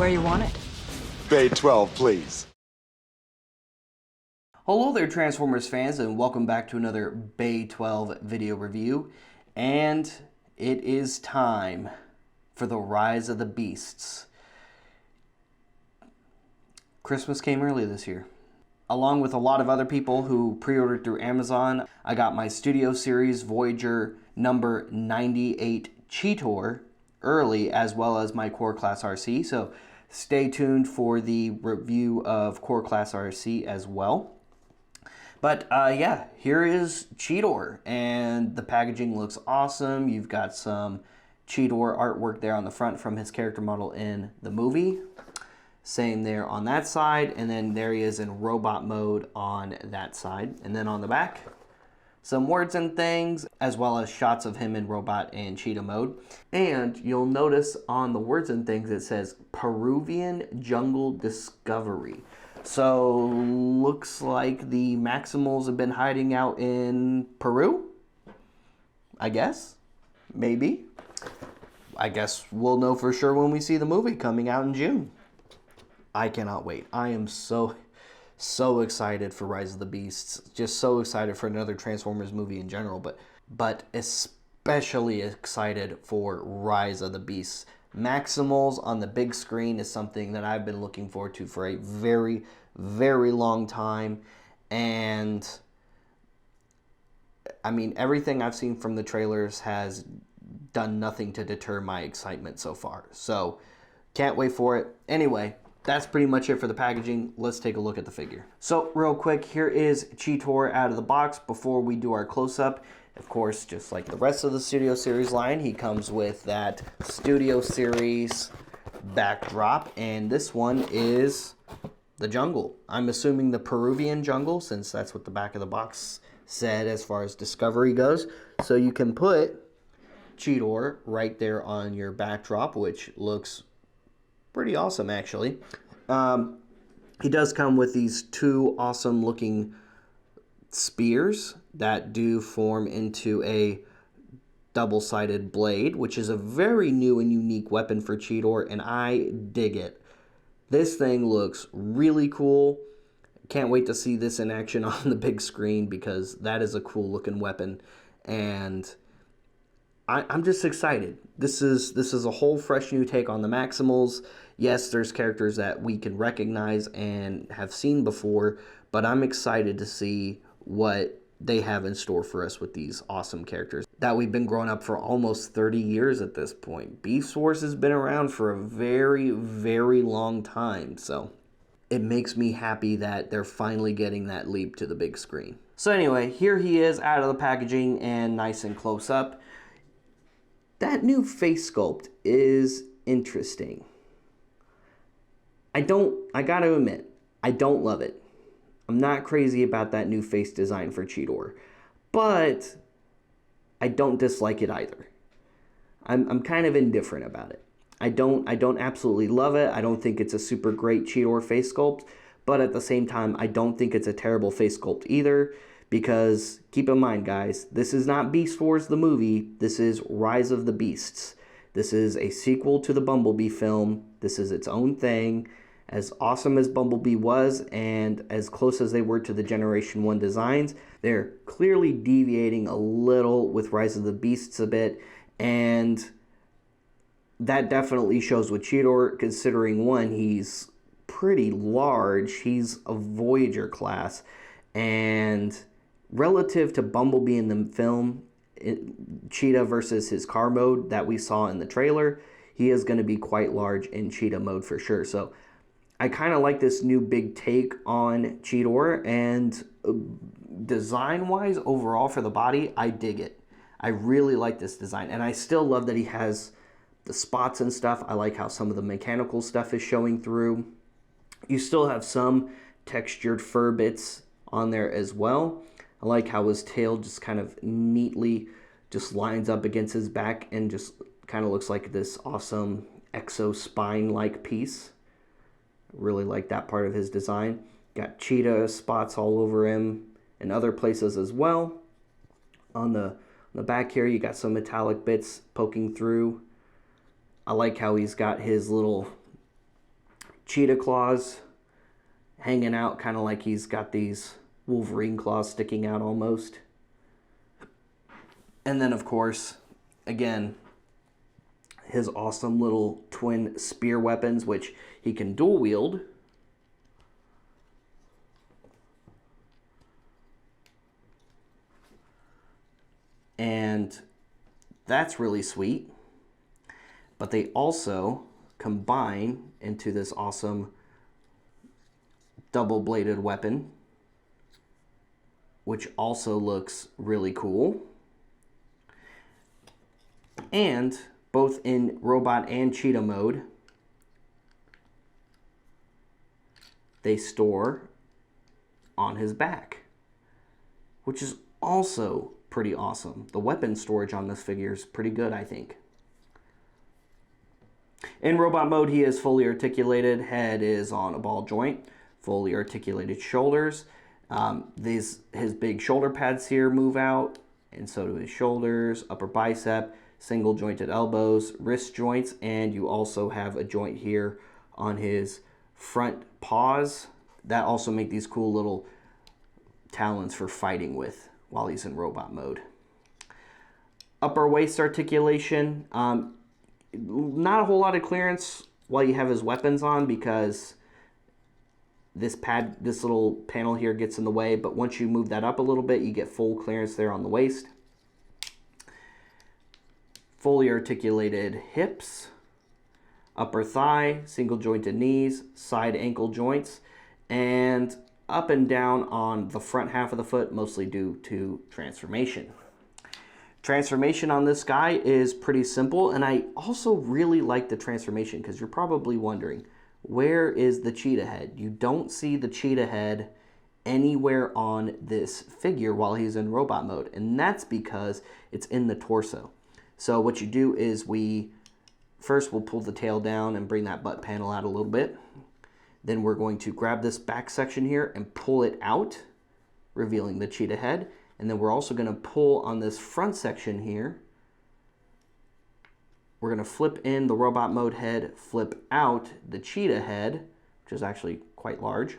where you want it. Bay 12, please. Hello there, Transformers fans, and welcome back to another Bay 12 video review. And it is time for the Rise of the Beasts. Christmas came early this year. Along with a lot of other people who pre-ordered through Amazon, I got my Studio Series Voyager number 98 Cheetor early, as well as my Core Class RC. So stay tuned for the review of Core Class RC as well. But yeah, here is Cheetor, and the packaging looks awesome. You've got some Cheetor artwork there on the front from his character model in the movie. Same there on that side, and then there he is in robot mode on that side. And then on the back, some words and things, as well as shots of him in robot and cheetah mode. And you'll notice on the words and things it says Peruvian Jungle Discovery. So looks like the Maximals have been hiding out in Peru, I guess. Maybe. I guess we'll know for sure when we see the movie coming out in June. I cannot wait. I am so excited for Rise of the Beasts. Just so excited for another Transformers movie in general, but especially excited for Rise of the Beasts. Maximals on the big screen is something that I've been looking forward to for a very, very long time. And I mean, everything I've seen from the trailers has done nothing to deter my excitement so far. So can't wait for it. Anyway, that's pretty much it for the packaging. Let's take a look at the figure. So real quick, here is Cheetor out of the box. Before we do our close-up, of course, just like the rest of the Studio Series line, he comes with that Studio Series backdrop, and this one is the jungle. I'm assuming the Peruvian jungle, since that's what the back of the box said as far as Discovery goes. So you can put Cheetor right there on your backdrop, which looks pretty awesome, actually. He does come with these two awesome looking spears that do form into a double-sided blade, which is a very new and unique weapon for Cheetor, and I dig it. This thing looks really cool. Can't wait to see this in action on the big screen, because that is a cool looking weapon, and I'm just excited. This is a whole fresh new take on the Maximals. Yes, there's characters that we can recognize and have seen before, but I'm excited to see what they have in store for us with these awesome characters that we've been growing up for almost 30 years at this point. Beast Wars has been around for a very, very long time, so it makes me happy that they're finally getting that leap to the big screen. So anyway, here he is out of the packaging and nice and close up. That new face sculpt is interesting. I gotta admit, I don't love it. I'm not crazy about that new face design for Cheetor, but I don't dislike it either. I'm kind of indifferent about it. I don't absolutely love it. I don't think it's a super great Cheetor face sculpt, but at the same time, I don't think it's a terrible face sculpt either, because keep in mind, guys, this is not Beast Wars the movie. This is Rise of the Beasts. This is a sequel to the Bumblebee film. This is its own thing. As awesome as Bumblebee was, and as close as they were to the Generation 1 designs, they're clearly deviating a little with Rise of the Beasts a bit, and that definitely shows with Cheetor, considering, one, he's pretty large. He's a Voyager class, and relative to Bumblebee in the film, Cheetah versus his car mode that we saw in the trailer, he is going to be quite large in Cheetah mode for sure. So I kind of like this new big take on Cheetor, and design-wise, overall for the body, I dig it. I really like this design, and I still love that he has the spots and stuff. I like how some of the mechanical stuff is showing through. You still have some textured fur bits on there as well. I like how his tail just kind of neatly just lines up against his back and just kind of looks like this awesome exo spine-like piece. Really like that part of his design. Got cheetah spots all over him and other places as well. On the back here, you got some metallic bits poking through. I like how he's got his little cheetah claws hanging out, kind of like he's got these Wolverine claws sticking out almost. And then, of course, again, his awesome little twin spear weapons, which he can dual wield. And that's really sweet. But they also combine into this awesome double-bladed weapon, which also looks really cool. And both in robot and cheetah mode, they store on his back, which is also pretty awesome. The weapon storage on this figure is pretty good, I think. In robot mode, he is fully articulated. Head is on a ball joint. Fully articulated shoulders. His big shoulder pads here move out, and so do his shoulders, upper bicep, single jointed elbows, wrist joints, and you also have a joint here on his front paws. That also make these cool little talons for fighting with while he's in robot mode. Upper waist articulation. Not a whole lot of clearance while you have his weapons on, because this little panel here gets in the way, but once you move that up a little bit, you get full clearance there on the waist. Fully articulated hips, upper thigh, single jointed knees, side ankle joints, and up and down on the front half of the foot, mostly due to transformation. Transformation on this guy is pretty simple, and I also really like the transformation because you're probably wondering, where is the cheetah head? You don't see the cheetah head anywhere on this figure while he's in robot mode, and that's because it's in the torso. So what you do is we'll pull the tail down and bring that butt panel out a little bit. Then we're going to grab this back section here and pull it out, revealing the cheetah head. And then we're also going to pull on this front section here. We're going to flip in the robot mode head, flip out the cheetah head, which is actually quite large.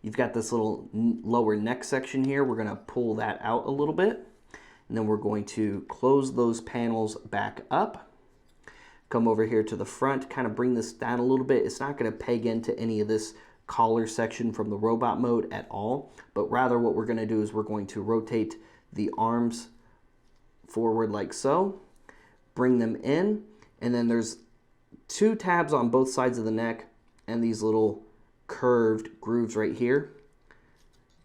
You've got this little lower neck section here. We're going to pull that out a little bit. And then we're going to close those panels back up. Come over here to the front, kind of bring this down a little bit. It's not going to peg into any of this collar section from the robot mode at all, but rather what we're going to do is we're going to rotate the arms forward like so, bring them in, and then there's two tabs on both sides of the neck and these little curved grooves right here.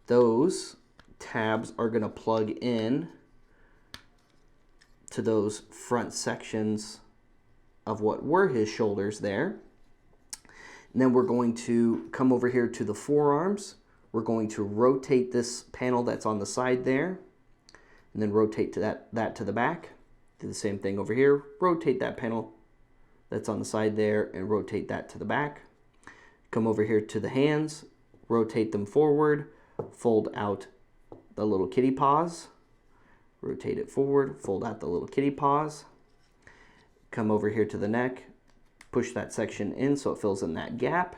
Those tabs are going to plug in to those front sections of what were his shoulders there. And then we're going to come over here to the forearms. We're going to rotate this panel that's on the side there, and then rotate to that to the back. Do the same thing over here. Rotate that panel that's on the side there and rotate that to the back. Come over here to the hands, rotate them forward, fold out the little kitty paws, rotate it forward, fold out the little kitty paws. Come over here to the neck, push that section in so it fills in that gap.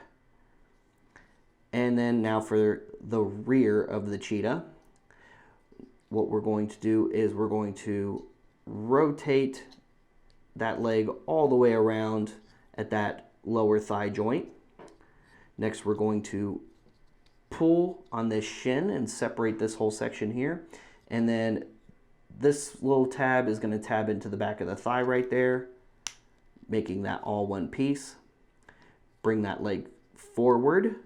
And then now for the rear of the cheetah, what we're going to do is we're going to rotate that leg all the way around at that lower thigh joint. Next, we're going to pull on this shin and separate this whole section here. And then this little tab is going to tab into the back of the thigh right there, making that all one piece. Bring that leg forward,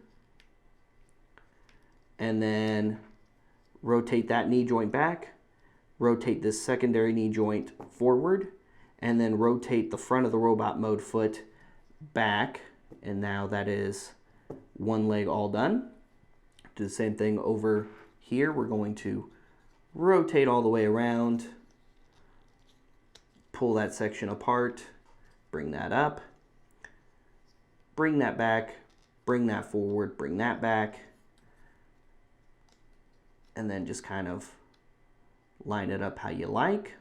and then rotate that knee joint back, rotate this secondary knee joint forward, and then rotate the front of the robot mode foot back. And now that is one leg all done. Do the same thing over here. We're going to rotate all the way around, pull that section apart, bring that up, bring that back, bring that forward, bring that back, and then just kind of line it up how you like.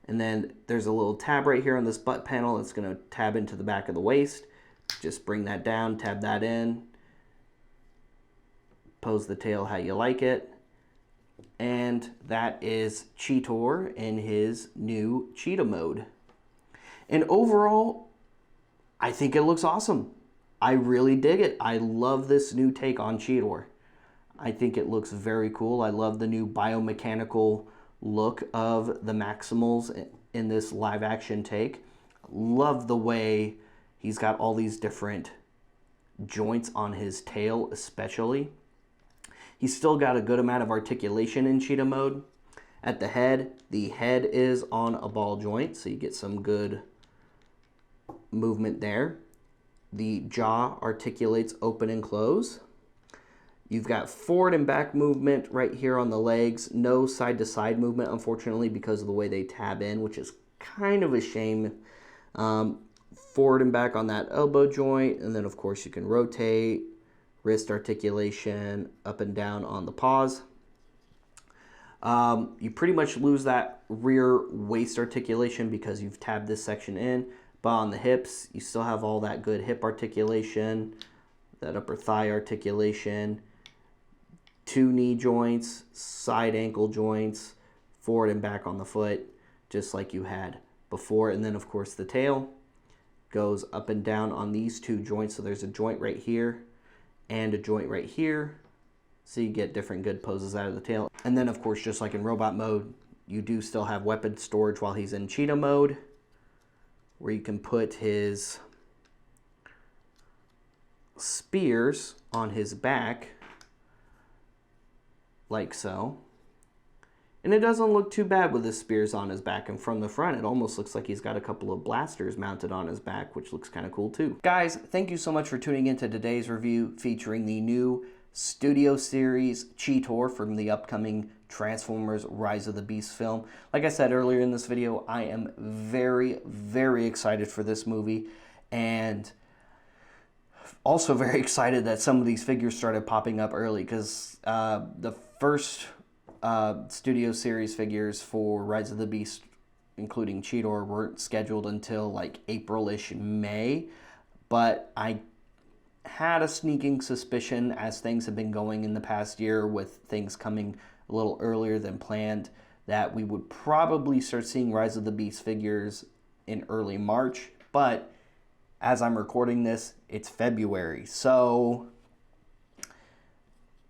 And then there's a little tab right here on this butt panel that's going to tab into the back of the waist. Just bring that down, tab that in, pose the tail how you like it. And that is Cheetor in his new cheetah mode. And overall, I think it looks awesome. I really dig it. I love this new take on Cheetor. I think it looks very cool. I love the new biomechanical look of the Maximals in this live action take. Love the way he's got all these different joints on his tail especially. He's still got a good amount of articulation in cheetah mode. At the head is on a ball joint, so you get some good movement there. The jaw articulates open and close. You've got forward and back movement right here on the legs. No side to side movement, unfortunately, because of the way they tab in, which is kind of a shame. Forward and back on that elbow joint. And then, of course, you can rotate. Wrist articulation, up and down on the paws. You pretty much lose that rear waist articulation because you've tabbed this section in. But on the hips, you still have all that good hip articulation, that upper thigh articulation, 2 knee joints, side ankle joints, forward and back on the foot, just like you had before. And then, of course, the tail goes up and down on these 2 joints. So there's a joint right here and a joint right here. So you get different good poses out of the tail. And then, of course, just like in robot mode, you do still have weapon storage while he's in cheetah mode, where you can put his spears on his back, like so. And it doesn't look too bad with the spears on his back. And from the front, it almost looks like he's got a couple of blasters mounted on his back, which looks kind of cool too. Guys, thank you so much for tuning into today's review featuring the new Studio Series Cheetor from the upcoming Transformers Rise of the Beast film. Like I said earlier in this video, I am very, very excited for this movie, and also very excited that some of these figures started popping up early, because the first Studio Series figures for Rise of the Beast, including Cheetor, weren't scheduled until like April-ish, May, but I had a sneaking suspicion, as things have been going in the past year with things coming a little earlier than planned, that we would probably start seeing Rise of the Beast figures in early March. But as I'm recording this, it's February, so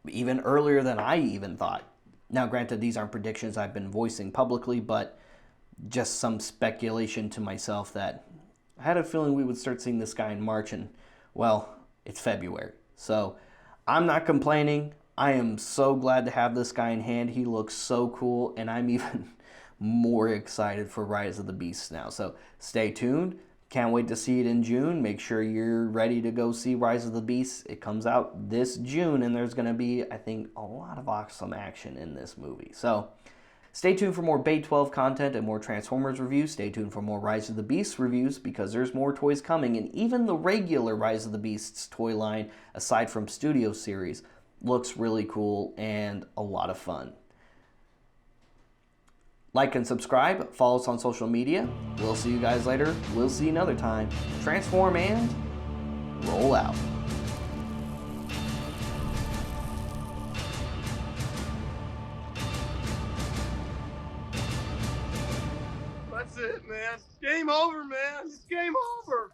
even earlier than I even thought. Now, granted, these aren't predictions I've been voicing publicly, but just some speculation to myself that I had a feeling we would start seeing this guy in March, and, well, it's February. So I'm not complaining. I am so glad to have this guy in hand. He looks so cool, and I'm even more excited for Rise of the Beast now. So stay tuned. Can't wait to see it in June. Make sure you're ready to go see Rise of the Beast. It comes out this June, and there's going to be, I think, a lot of awesome action in this movie. So stay tuned for more Bay 12 content and more Transformers reviews. Stay tuned for more Rise of the Beast reviews, because there's more toys coming. And even the regular Rise of the Beasts toy line, aside from Studio Series, looks really cool and a lot of fun. Like and subscribe. Follow us on social media. We'll see you guys later. We'll see you another time. Transform and roll out. That's it, man. Game over, man. It's game over.